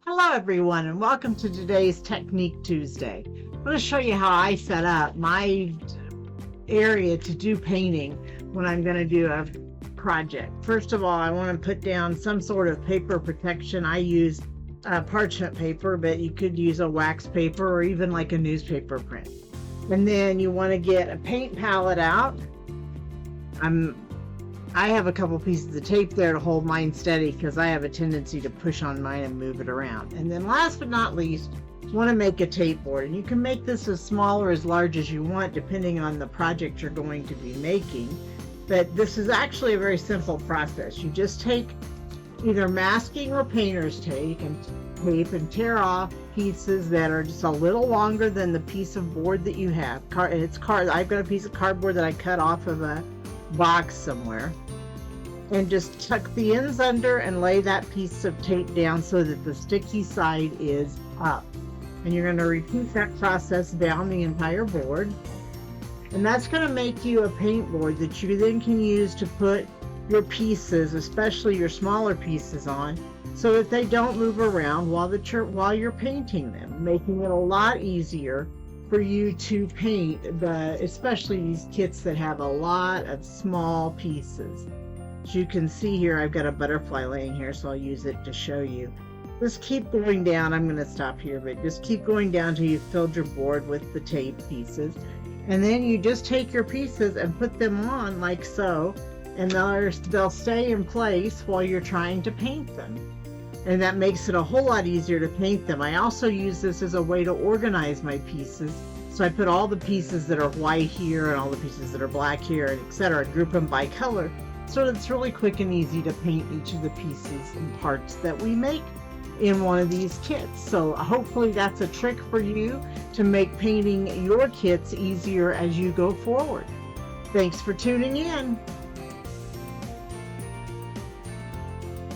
Hello everyone and welcome to today's Technique Tuesday. I'm going to show you how I set up my area to do painting when I'm going to do a project. First of all, I want to put down some sort of paper protection. I use parchment paper, but you could use a wax paper or even like a newspaper print. And then you want to get a paint palette out. I have a couple pieces of tape there to hold mine steady because I have a tendency to push on mine and move it around. And then last but not least, you want to make a tape board. And you can make this as small or as large as you want depending on the project you're going to be making. But this is actually a very simple process. You just take either masking or painter's tape and tear off pieces that are just a little longer than the piece of board that you have. I've got a piece of cardboard that I cut off of a box somewhere, and just tuck the ends under and lay that piece of tape down so that the sticky side is up. And you're going to repeat that process down the entire board, and that's going to make you a paint board that you then can use to put your pieces, especially your smaller pieces, on so that they don't move around while you're painting them, making it a lot easier for you to paint especially these kits that have a lot of small pieces. As you can see here, I've got a butterfly laying here, so I'll use it to show you. Just keep going down. I'm going to stop here, but just keep going down till you've filled your board with the tape pieces. And then you just take your pieces and put them on like so, and they'll stay in place while you're trying to paint them. And that makes it a whole lot easier to paint them. I also use this as a way to organize my pieces. So I put all the pieces that are white here and all the pieces that are black here, and etc. Group them by color, so it's really quick and easy to paint each of the pieces and parts that we make in one of these kits. So hopefully that's a trick for you to make painting your kits easier as you go forward. Thanks for tuning in.